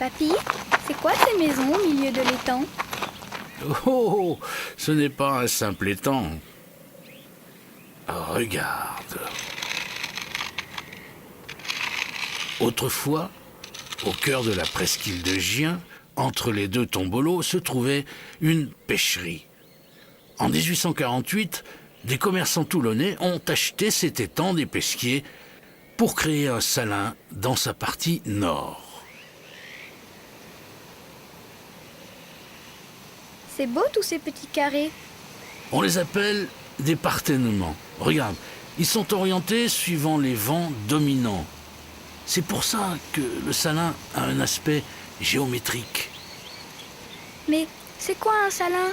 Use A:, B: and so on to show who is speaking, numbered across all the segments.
A: Papy, c'est quoi ces maisons au milieu de l'étang?
B: Oh, ce n'est pas un simple étang. Regarde. Autrefois, au cœur de la presqu'île de Gien, entre les deux tombeaux, se trouvait une pêcherie. En 1848, des commerçants toulonnais ont acheté cet étang des pesquiers pour créer un salin dans sa partie nord.
A: C'est beau tous ces petits carrés.
B: On les appelle des partènements. Regarde, ils sont orientés suivant les vents dominants. C'est pour ça que le salin a un aspect géométrique.
A: Mais c'est quoi un salin?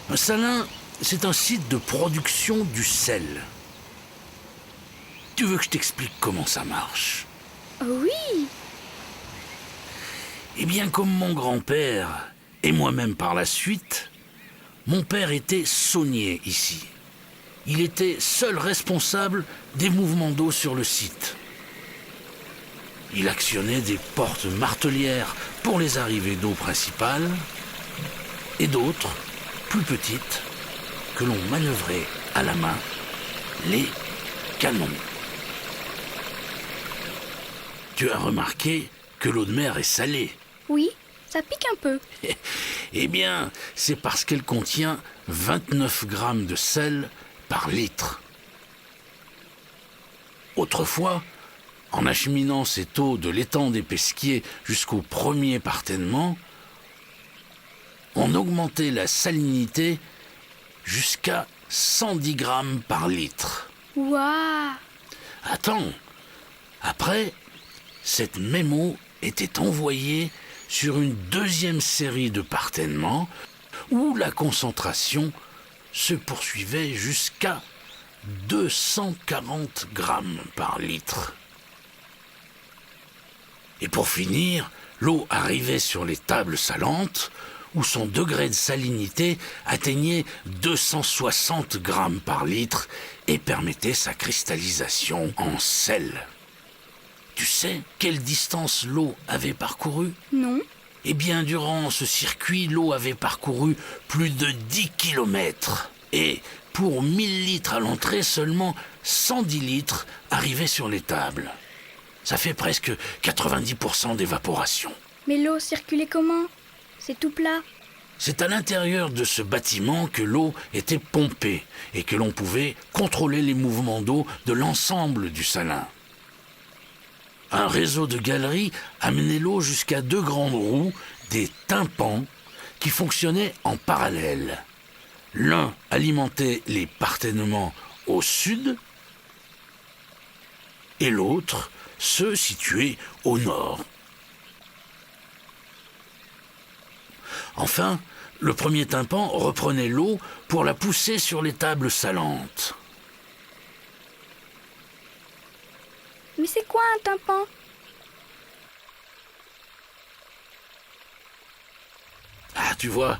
B: Un salin, c'est un site de production du sel. Tu veux que je t'explique comment ça marche?
A: Oui.
B: Eh bien, comme mon grand-père, et moi-même par la suite, mon père était saunier ici. Il était seul responsable des mouvements d'eau sur le site. Il actionnait des portes martelières pour les arrivées d'eau principales et d'autres, plus petites, que l'on manœuvrait à la main, les canons. Tu as remarqué que l'eau de mer est salée.
A: Oui, ça pique un peu.
B: Eh bien, c'est parce qu'elle contient 29 grammes de sel par litre. Autrefois, en acheminant cette eau de l'étang des Pesquiers jusqu'au premier partènement, on augmentait la salinité jusqu'à 110 grammes par litre.
A: Waouh!
B: Attends, après, cette même eau était envoyée sur une deuxième série de partènements où la concentration se poursuivait jusqu'à 240 grammes par litre. Et pour finir, l'eau arrivait sur les tables salantes où son degré de salinité atteignait 260 grammes par litre et permettait sa cristallisation en sel. Tu sais quelle distance l'eau avait parcouru?
A: Non.
B: Eh bien, durant ce circuit, l'eau avait parcouru plus de 10 kilomètres. Et pour 1000 litres à l'entrée, seulement 110 litres arrivaient sur les tables. Ça fait presque 90% d'évaporation.
A: Mais l'eau circulait comment? C'est tout plat.
B: C'est à l'intérieur de ce bâtiment que l'eau était pompée et que l'on pouvait contrôler les mouvements d'eau de l'ensemble du salin. Un réseau de galeries amenait l'eau jusqu'à deux grandes roues, des tympans, qui fonctionnaient en parallèle. L'un alimentait les partènements au sud et l'autre ceux situés au nord. Enfin, le premier tympan reprenait l'eau pour la pousser sur les tables salantes.
A: Mais c'est quoi un tympan?
B: Ah, tu vois,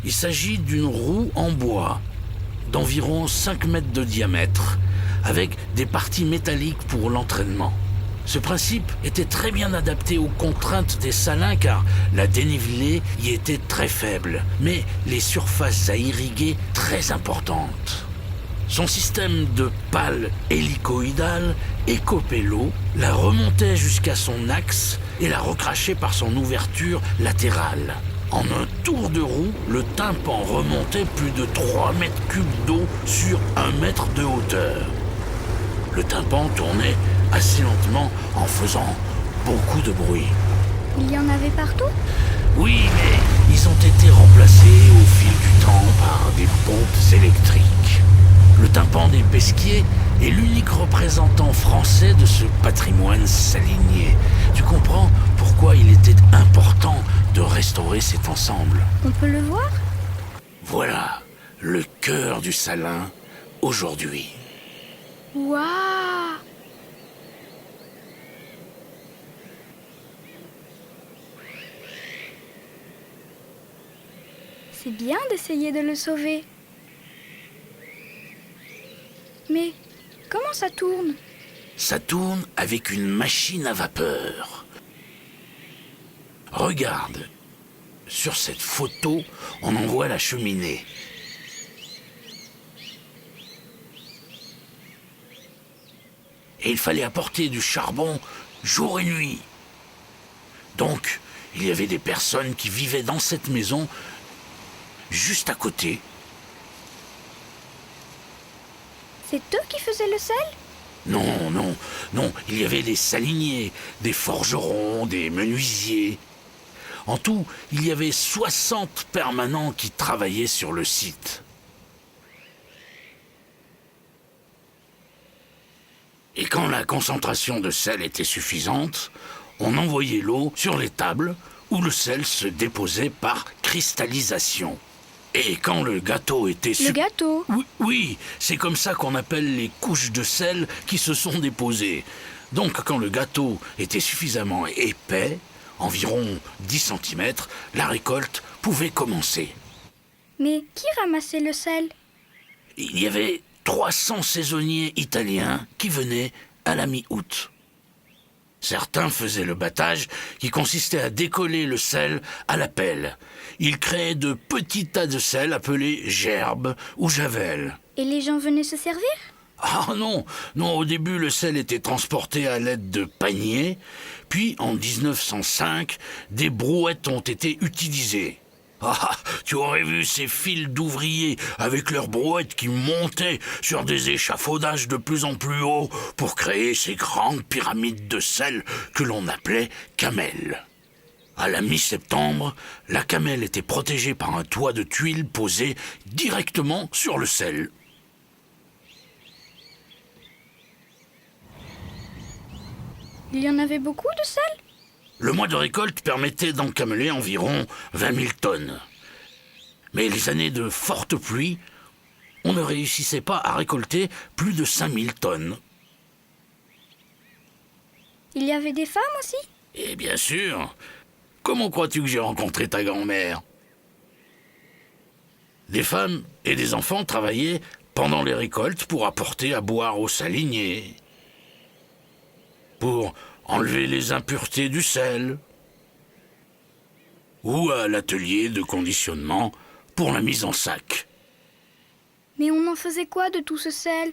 B: il s'agit d'une roue en bois d'environ 5 mètres de diamètre, avec des parties métalliques pour l'entraînement. Ce principe était très bien adapté aux contraintes des salins car la dénivelée y était très faible, mais les surfaces à irriguer très importantes. Son système de pales hélicoïdales écopait l'eau, la remontait jusqu'à son axe et la recrachait par son ouverture latérale. En un tour de roue, le tympan remontait plus de 3 mètres cubes d'eau sur 1 mètre de hauteur. Le tympan tournait assez lentement en faisant beaucoup de bruit.
A: Il y en avait partout?
B: Oui, mais ils ont été remplacés au fil du temps par des pompes électriques. Le tympan des Pesquiers est l'unique représentant français de ce patrimoine salinier. Tu comprends pourquoi il était important de restaurer cet ensemble.
A: On peut le voir?
B: Voilà le cœur du salin aujourd'hui.
A: Waouh! C'est bien d'essayer de le sauver. Mais comment ça tourne?
B: Ça tourne avec une machine à vapeur. Regarde, sur cette photo, on en voit la cheminée. Et il fallait apporter du charbon jour et nuit. Donc, il y avait des personnes qui vivaient dans cette maison, juste à côté.
A: C'est eux qui faisaient le sel?
B: Non, non, non, il y avait des saliniers, des forgerons, des menuisiers. En tout, il y avait 60 permanents qui travaillaient sur le site. Et quand la concentration de sel était suffisante, on envoyait l'eau sur les tables où le sel se déposait par cristallisation. Et quand le gâteau était...
A: Le gâteau?
B: Oui, oui, c'est comme ça qu'on appelle les couches de sel qui se sont déposées. Donc quand le gâteau était suffisamment épais, environ 10 cm, la récolte pouvait commencer.
A: Mais qui ramassait le sel?
B: Il y avait 300 saisonniers italiens qui venaient à la mi-août. Certains faisaient le battage qui consistait à décoller le sel à la pelle. Ils créaient de petits tas de sel appelés gerbes ou javelles.
A: Et les gens venaient se servir?
B: Ah non, non, au début le sel était transporté à l'aide de paniers, puis en 1905, des brouettes ont été utilisées. Ah, tu aurais vu ces files d'ouvriers avec leurs brouettes qui montaient sur des échafaudages de plus en plus hauts pour créer ces grandes pyramides de sel que l'on appelait camels. À la mi-septembre, la camelle était protégée par un toit de tuiles posé directement sur le sel.
A: Il y en avait beaucoup de sel?
B: Le mois de récolte permettait d'encameler environ 20 000 tonnes. Mais les années de fortes pluies, on ne réussissait pas à récolter plus de 5 000 tonnes.
A: Il y avait des femmes aussi?
B: Et bien sûr, comment crois-tu que j'ai rencontré ta grand-mère? Des femmes et des enfants travaillaient pendant les récoltes pour apporter à boire aux saliniers, pour enlever les impuretés du sel, ou à l'atelier de conditionnement pour la mise en sac.
A: Mais on en faisait quoi de tout ce sel?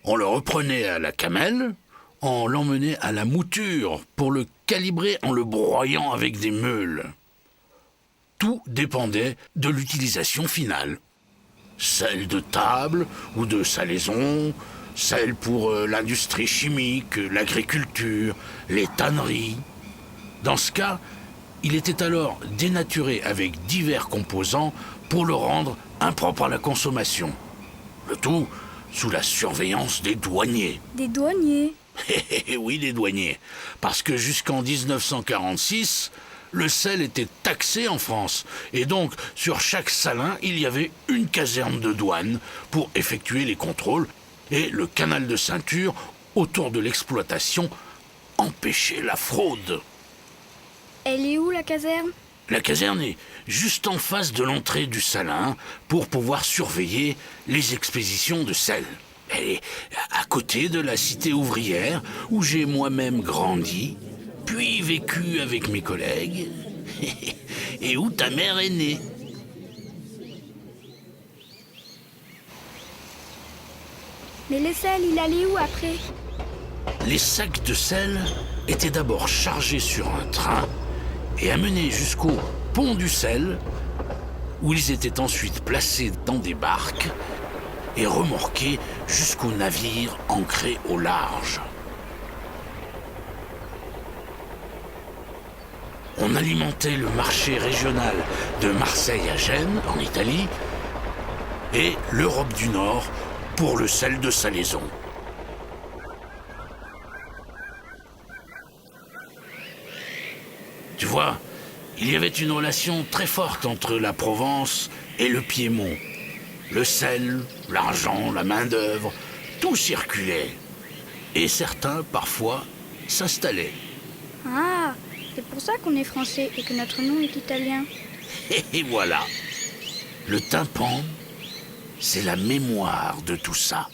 B: On le reprenait à la camelle, on l'emmenait à la mouture pour le calibrer en le broyant avec des meules. Tout dépendait de l'utilisation finale. Sel de table ou de salaison, sel pour l'industrie chimique, l'agriculture, les tanneries. Dans ce cas, il était alors dénaturé avec divers composants pour le rendre impropre à la consommation. Le tout sous la surveillance des douaniers.
A: Des douaniers?
B: Oui, des douaniers. Parce que jusqu'en 1946, le sel était taxé en France. Et donc, sur chaque salin, il y avait une caserne de douane pour effectuer les contrôles. Et le canal de ceinture autour de l'exploitation empêchait la fraude.
A: Elle est où, la caserne?
B: La caserne est juste en face de l'entrée du salin pour pouvoir surveiller les expéditions de sel. Elle est à côté de la cité ouvrière où j'ai moi-même grandi, puis vécu avec mes collègues, et où ta mère est née.
A: Mais le sel, il allait où après?
B: Les sacs de sel étaient d'abord chargés sur un train et amenés jusqu'au pont du sel, où ils étaient ensuite placés dans des barques et remorqués jusqu'aux navires ancrés au large. On alimentait le marché régional de Marseille à Gênes, en Italie, et l'Europe du Nord pour le sel de salaison. Tu vois, il y avait une relation très forte entre la Provence et le Piémont. Le sel, l'argent, la main-d'œuvre, tout circulait. Et certains, parfois, s'installaient.
A: Ah, c'est pour ça qu'on est français et que notre nom est italien.
B: Et voilà. Le tympan, c'est la mémoire de tout ça.